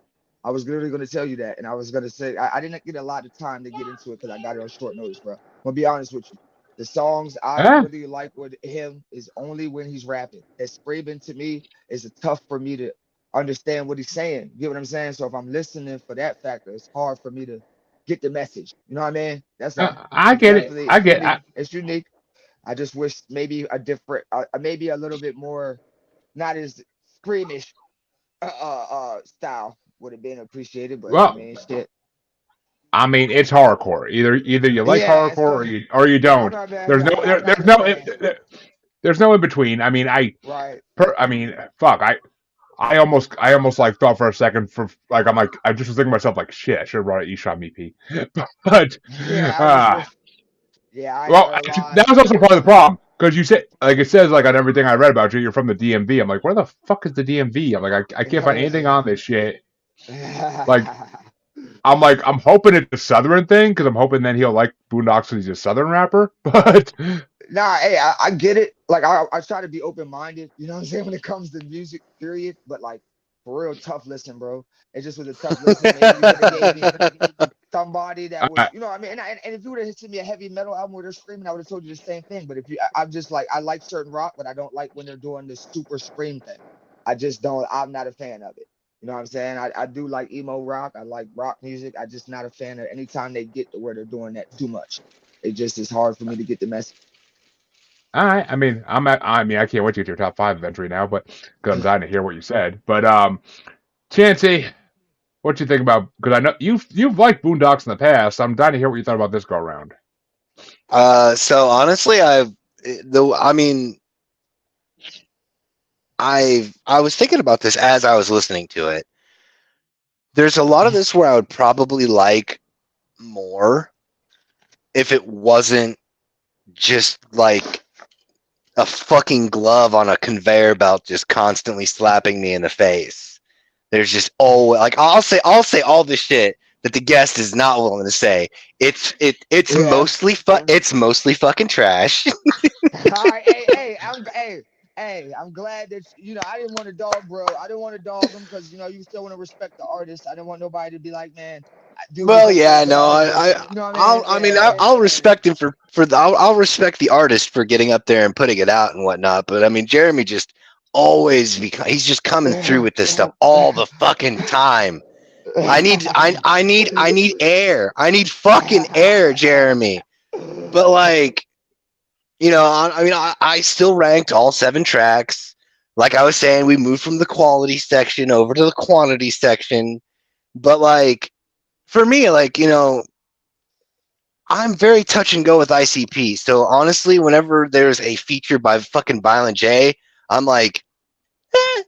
I was literally gonna tell you that, and I was gonna say I didn't get a lot of time to get into it because I got it on short notice, bro. I'm gonna be honest with you. The songs I Eh? really like with him is only when he's rapping. That screaming to me is tough for me to understand what he's saying. You get what I'm saying? So if I'm listening for that factor, it's hard for me to get the message. You know what I mean? That's all. I It's get it. definitely I it's get. unique. It's unique. I just wish maybe a different, maybe a little bit more, not as screamish style would have been appreciated. But I Well, mean, shit. I mean, it's hardcore. Either you like Yeah. hardcore So or you don't. There's no I'm not there's a no fan. there's no in between. I mean, Right. I mean, fuck. I almost like thought for a second for like I just was thinking to myself like shit I should have brought an Esham EP, but Yeah. I just uh wish. Yeah. I ain't well gonna lie. that was also part of the problem because you said like it says like on everything I read about you you're from the DMV. I'm like where the fuck is the DMV? I'm like I can't find anything on this shit. Like I'm hoping it's a Southern thing because I'm hoping then he'll like Boondocks because he's a Southern rapper, but Nah, hey, I get it. Like I try to be open minded, you know what I'm saying, when it comes to music, period. But like for real, tough listen, bro. It just was a tough listen. Maybe you could have gave me somebody that was, uh, you know, what I mean, and if you would have hit me a heavy metal album where they're screaming, I would have told you the same thing. But if you, I'm just like, I like certain rock, but I don't like when they're doing the super scream thing. I just don't. I'm not a fan of it. You know what I'm saying? I do like emo rock. I like rock music. I just not a fan of anytime they get to where they're doing that too much. It just is hard for me to get the message. all right. I mean I can't wait to get to your top five eventually now, but because I'm dying to hear what you said. But Chancey, what you think about? Because I know you've liked Boondocks in the past. I'm dying to hear what you thought about this go around. So honestly, I mean, I was thinking about this as I was listening to it. There's a lot of this where I would probably like more if it wasn't just like a fucking glove on a conveyor belt just constantly slapping me in the face. There's just like I'll say all the shit that the guest is not willing to say. It's Yeah. it's mostly fucking trash. All right, hey, I'm glad that I didn't want to dog, bro. I didn't want to dog him because you still want to respect the artist. I didn't want nobody to be like, man, dude was Well, over there yeah, no, dogging him. You know what I mean? Yeah. I'll respect him I'll respect the artist for getting up there and putting it out and whatnot. But I mean, Jeremy just he's just coming through with this stuff all the fucking time. I need air. I need fucking air, Jeremy. But like, I mean, I still ranked all 7 tracks. Like I was saying, we moved from the quality section over to the quantity section. But like for me, like, I'm very touch and go with ICP. So honestly, whenever there's a feature by fucking Violent J, I'm like, eh.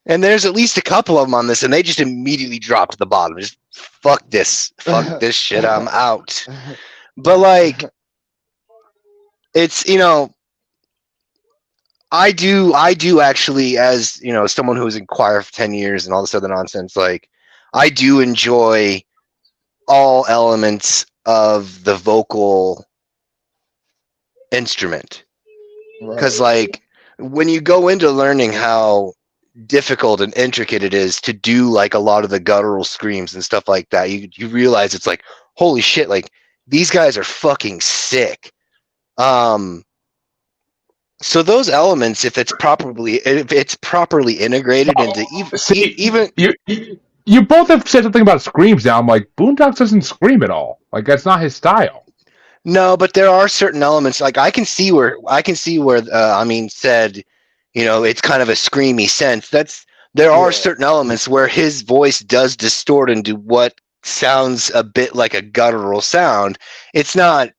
And there's at least a couple of them on this, and they just immediately drop to the bottom. Just fuck this shit. I'm out. But like, it's I do actually, as someone who was in choir for 10 years and all this other nonsense. Like, I do enjoy all elements of the vocal instrument. Because, Right. like, when you go into learning how difficult and intricate it is to do, like, a lot of the guttural screams and stuff like that, you realize it's like, holy shit, like, these guys are fucking sick. Um, so those elements, if it's properly integrated into See, even you both have said something about screams now. I'm like, Boondocks doesn't scream at all. Like that's not his style. no, but there are certain elements. Like, I can see where I mean, said, it's kind of a screamy sense. There are Yeah. certain elements where his voice does distort into what sounds a bit like a guttural sound. It's not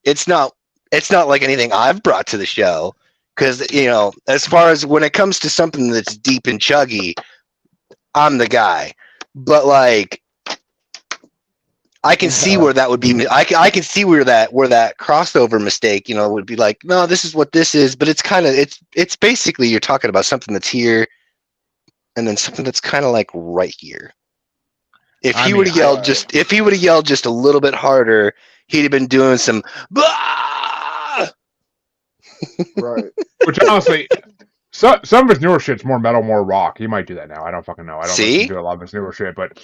like anything I've brought to the show, because as far as when it comes to something that's deep and chuggy, I'm the guy. But like, I can see where that would be. I can see where that crossover mistake, would be like, no, this is what this is, but it's basically you're talking about something that's here and then something that's kind of like right here. If I he would mean, have I yelled Right. just if he would have yelled just a little bit harder, he'd have been doing some bah! Right. which honestly, some of his newer shit's more metal, more rock. He might do that now. I don't fucking know. I don't listen See? to a lot of his newer shit, but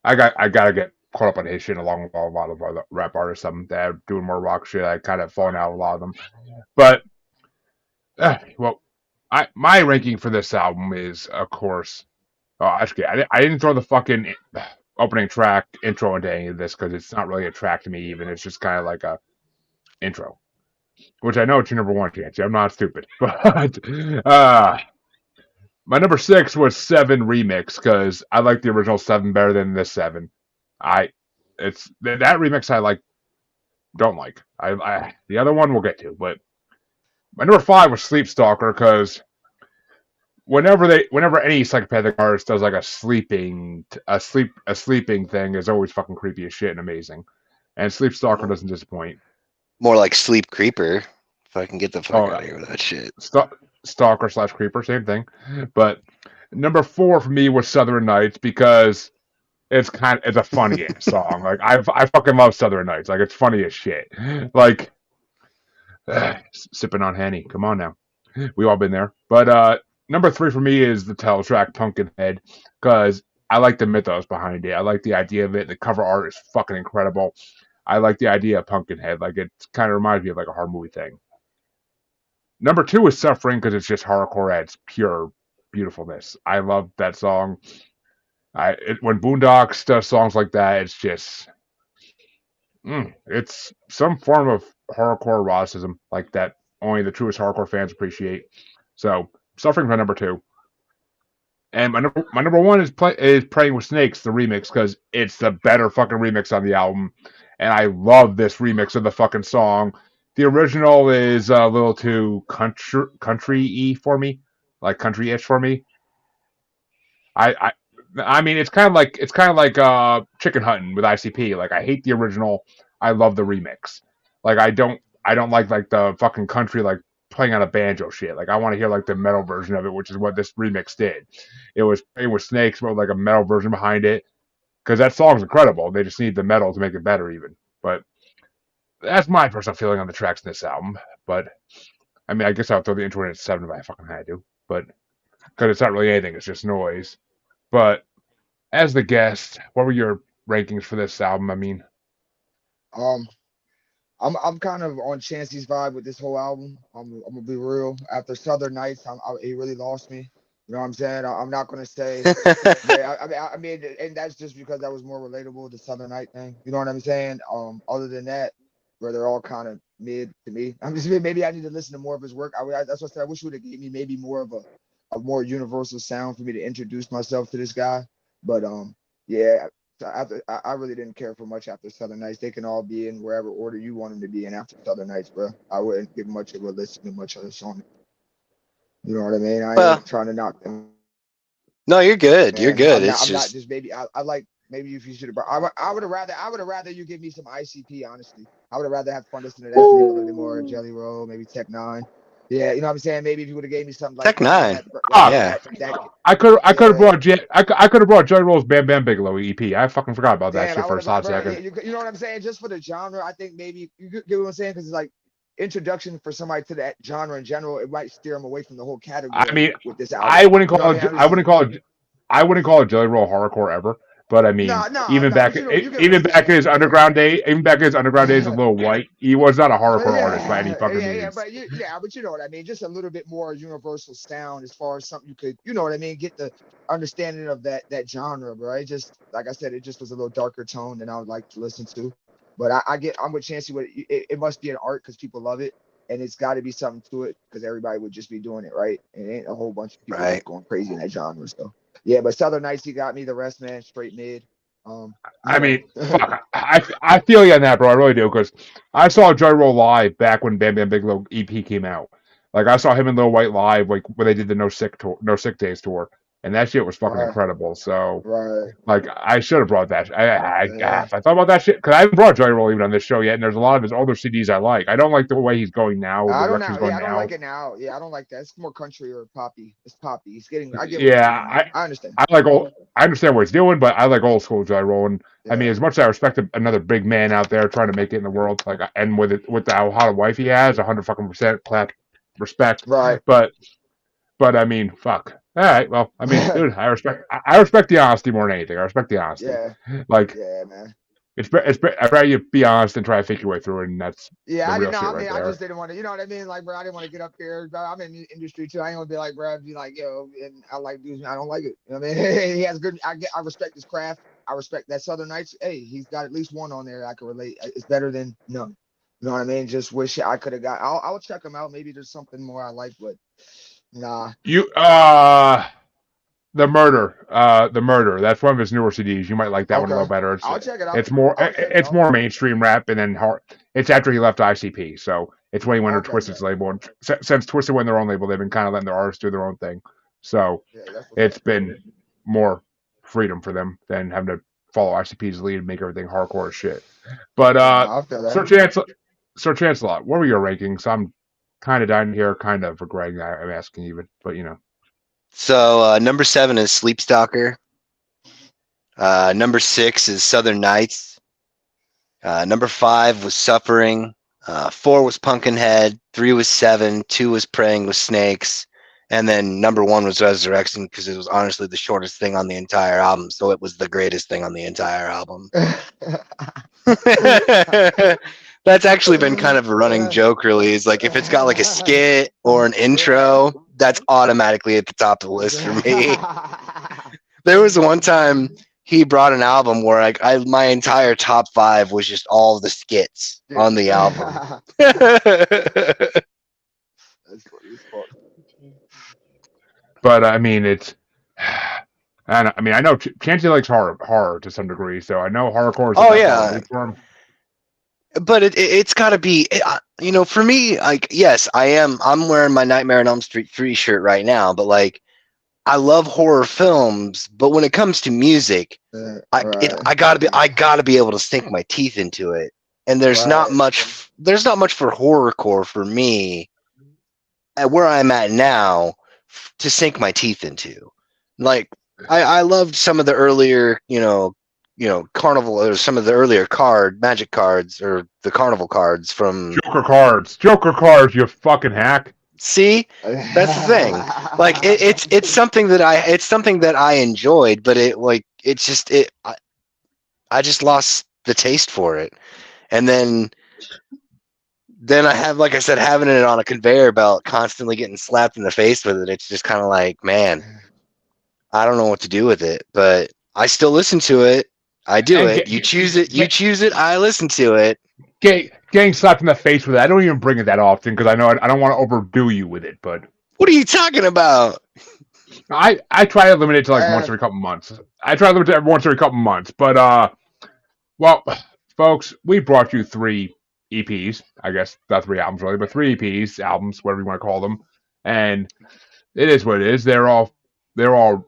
I gotta get caught up on his shit along with a lot of other rap artists. Some that are doing more rock shit. I kind of fallen out with a lot of them, but well, my ranking for this album is, of course. Oh, actually, I didn't throw the fucking opening track intro into any of this because it's not really a track to me. Even it's just kind of like a intro, which I know it's your number one chance. I'm not stupid, but my number six was Seven Remix because I like the original Seven better than this Seven. I it's that remix I like don't like. I the other one we'll get to, but my number five was Sleep Stalker because whenever any psychopathic artist does like a sleeping thing is always fucking creepy as shit and amazing. And Sleep Stalker doesn't disappoint. More like Sleep Creeper. If I can get the fuck Oh, out of here with that shit. Stalker slash Creeper, same thing. But number four for me was Southern Nights because it's a funny ass song. Like I fucking love Southern Nights. Like it's funny as shit. Like sipping on Henny. Come on now. We all been there. But number three for me is the title track Punkinhead because I like the mythos behind it. I like the idea of it. The cover art is fucking incredible. I like the idea of Punkinhead. Like it kind of reminds me of like a horror movie thing. Number two is Suffering because it's just hardcore at its pure beautifulness. I love that song. When Boondocks does songs like that, it's just it's some form of horrorcore eroticism like that only the truest hardcore fans appreciate. So Suffering for number two. And my number one is Praying with Snakes, the remix, because it's the better fucking remix on the album, and I love this remix of the fucking song. The original is a little too country-y for me, like country-ish for me. I I, I mean it's kind of like Chicken Hunting with ICP. Like I hate the original, I love the remix. Like I don't like the fucking country like playing on a banjo shit. Like I want to hear like the metal version of it, which is what this remix did. It was playing with snakes, but with like a metal version behind it. Because that song's incredible. They just need the metal to make it better, even. But that's my personal feeling on the tracks in this album. But I mean, I guess I'll throw the intro in at seven if I fucking had to. But because it's not really anything, it's just noise. But as the guest, what were your rankings for this album? I mean, Um, I'm kind of on Chancey's vibe with this whole album. I'm gonna be real. After Southern Nights, he really lost me. You know what I'm saying? I'm not gonna say, yeah. I mean, and that's just because that was more relatable, the Southern Night thing. You know what I'm saying? Other than that, where they're all kind of mid to me. I'm just maybe I need to listen to more of his work. That's what I said. I wish you would have gave me maybe more of a more universal sound for me to introduce myself to this guy. But Yeah. So after I really didn't care for much after Southern Nights. They can all be in wherever order you want them to be in after Southern Nights, bro. I wouldn't give much of a listen to much of the song. You know what I mean? I Well, ain't trying to knock them, no, you're good. You're man. good. I'm It's not just just maybe I like maybe if you should have. I would have rather you give me some ICP. Honestly, I would have rather have fun listening to that. Maybe a little bit more Ooh, Jelly Roll, maybe Tech Nine. Yeah, you know what I'm saying. Maybe if you would have gave me something like Tech that, Nine. Fuck. Yeah. I could have yeah. brought I could have brought Joy Roll's Bam Bam Bigelow EP. I fucking forgot about that Damn, shit I for would a have, hot bro. Yeah, second. you know what I'm saying? Just for the genre, I think maybe you get what I'm saying because it's like introduction for somebody to that genre in general. It might steer them away from the whole I category mean, with this I album. wouldn't You know what call I mean? it. I'm just I wouldn't call it Joy Roll hardcore ever. But I mean, no, but you know, you get what I'm even back in saying. his underground day, even back in his underground days with Lil White, he was not a hardcore artist by any Yeah, fucking yeah, means. but you know what I mean. Just a little bit more universal sound as far as something you could, you know what I mean, get the understanding of that genre, bro. It just like I said, it just was a little darker tone than I would like to listen to. But I'm with Chancey. With it must be an art because people love it, and it's got to be something to it because everybody would just be doing it right, and it ain't a whole bunch of people Right. like going crazy in that genre. So yeah, but Southern Nights, he got me. The rest, man, straight mid. You I know. mean, fuck. I feel you on that, bro. I really do because I saw Joy Roll live back when Bam Bam Bigelow EP came out. Like I saw him and Lil White live, like when they did the No Sick Days tour, and that shit was fucking Right, incredible. So right. like I should have brought that. Yeah. If I thought about that shit because I haven't brought Joy Roll even on this show yet, and there's a lot of his older CDs I like. I don't like the way he's going now, the I don't direction he's know. going Yeah, I don't now. like it now. Yeah, I don't like that. It's more country or poppy. It's poppy. It's getting. I get what you Yeah, mean, man. I understand. I like old. I understand what he's doing, but I like old school Joy Roll. And I mean, Yeah. as much as I respect another big man out there trying to make it in the world, like and with the how hot a wife he has, 100% clap respect. Right. But I mean, fuck. All right, well, I mean, dude, I respect the honesty more than anything. I respect the honesty. Yeah. Like Yeah, man. I'd rather you be honest and try to fake your way through it, and that's Yeah, the I real didn't know. shit I right mean, I just there. didn't want to. You know what I mean? Like, bro, I didn't want to get up here. Bro, I'm in the industry too. I ain't gonna be like, bro, be like, yo, and I like dudes. I don't like it. You know what I mean? He has good. I respect his craft. I respect that Southern Nights. Hey, he's got at least one on there that I can relate. It's better than none. You know what I mean? Just wish I could have got. I'll check him out. Maybe there's something more I like, but nah. You the murder. That's one of his newer CDs. You might like that one a Okay. little better. I'll check it out. It's more I'll check it it's out. more mainstream rap, and then hard. It's after he left ICP, so it's when he went to Okay, Twisted's bet. label. And since Twisted went their own label, they've been kind of letting their artists do their own thing. So Yeah, that's what's it's up. been more freedom for them than having to follow ICP's lead and make everything hardcore as shit. But Nah, I feel that. Sir Chancellor, what were your rankings? I'm kind of down here, kind of regretting that I'm asking even, but you know. So number 7 is Sleep Stalker. Number 6 is Southern Nights. Number 5 was Suffering. 4 was Punkinhead. 3 was Seven. 2 was Praying with Snakes. And then number 1 was Resurrection because it was honestly the shortest thing on the entire album. So it was the greatest thing on the entire album. That's actually been kind of a running joke, really. Is like if it's got like a skit or an Yeah. intro, that's automatically at the top of the list for me. There was one time he brought an album where like my entire top 5 was just all the skits on the album. That's funny as fuck. But I mean, it's. I mean, I know Chancey likes horror to some degree, so I know horrorcore is a Oh definite yeah, relief for him. but it's got to be, for me. Like, yes, I'm wearing my Nightmare on Elm Street 3 shirt right now, but like, I love horror films. But when it comes to music, Right. I gotta be able to sink my teeth into it. And there's not Right. much for horrorcore for me at where I'm at now to sink my teeth into. Like, I loved some of the earlier, carnival, or some of the earlier magic cards, or the carnival cards from. Joker cards, you fucking hack. See, that's the thing. Like, it's something that I enjoyed, but I just lost the taste for it. And then I have, like I said, having it on a conveyor belt, constantly getting slapped in the face with it. It's just kind of like, man, I don't know what to do with it, but I still listen to it. I do And it. You choose it. You choose it. I listen to it. getting slapped in the face with it. I don't even bring it that often because I know I don't want to overdo you with it. But What are you talking about? I try to limit it to like once Uh, every couple months. I try to limit it to once every couple months. But well, folks, we brought you three EPs. I guess not three albums really, but three EPs, albums, whatever you want to call them. And it is what it is. They're all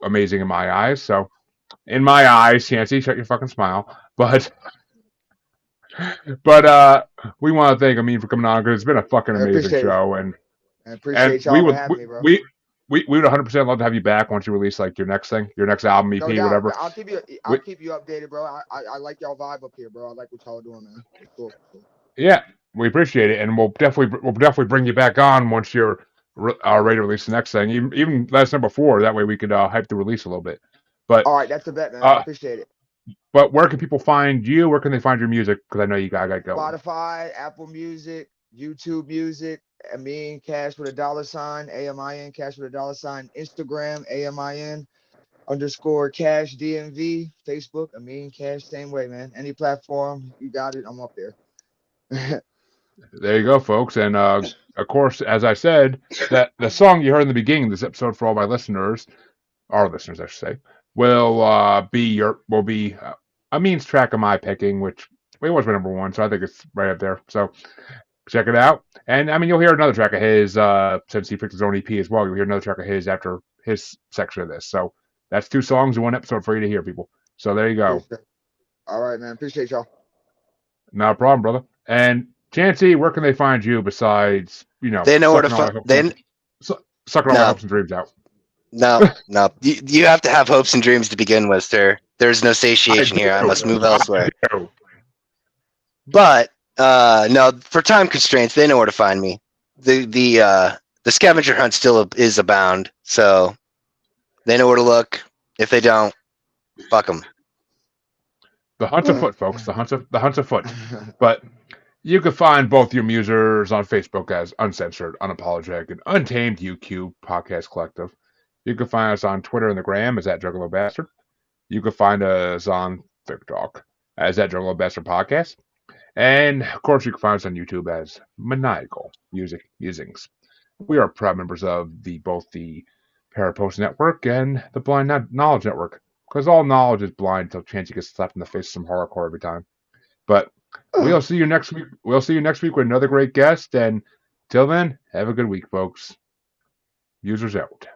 amazing in my eyes. So in my eyes, Chancey, shut your fucking smile. But we want to thank Amin for coming on because it's been a fucking I amazing appreciate it. show, I and appreciate we y'all for would having me, bro. we would 100% love to have you back once you release like your next thing, your next album, No EP, doubt. whatever. I'll We, keep you updated, bro. I like y'all vibe up here, bro. I like what y'all doing, man. It's cool. yeah, we appreciate it, and we'll definitely bring you back on once you're ready to release the next thing. Even let us know before that way we could hype the release a little bit. But All right, that's a bet, man. I uh, appreciate it. but where can people find you? Where can they find your music? Because I know you got going. Spotify, Apple Music, YouTube Music, Amin Cash with a $, AMIN Cash with a $, Instagram, AMIN underscore Cash DMV, Facebook, Amin Cash, same way, man. Any platform, you got it. I'm up there. There you go, folks. And of course, as I said, that the song you heard in the beginning of this episode for all my listeners, our listeners, I should say, will be a means track of my picking, which it was my number one, so I think it's right up there. So check it out. And I mean, you'll hear another track of his since he picked his own EP as well. You'll hear another track of his after his section of this. So that's two songs in one episode for you to hear, people. So there you go. All right, man. Appreciate y'all. Not a problem, brother. And Chancey, where can they find you besides They know where to sucking all find. my hopes Then sucking all my no, hopes and dreams out? no, no. You have to have hopes and dreams to begin with, sir. There's no I satiation here. I do. must move I elsewhere. do. But no, for time constraints, they know where to find me. The scavenger hunt still is abound, so they know where to look. If they don't, fuck them. The hunt's afoot, folks. The hunt's afoot. But you can find both your musers on Facebook as Uncensored, Unapologetic, and Untamed UQ Podcast Collective. You can find us on Twitter and the Gram as @JuggaloBastard. You can find us on TikTok as @JuggaloBastard Podcast. And of course, you can find us on YouTube as Maniacal Music Musings. We are proud members of both the Parapost Network and the Blind Knowledge Network, because all knowledge is blind until Chancey gets slapped in the face with some horrorcore every time. But we'll see you next week. We'll see you next week with another great guest. And till then, have a good week, folks. Users out.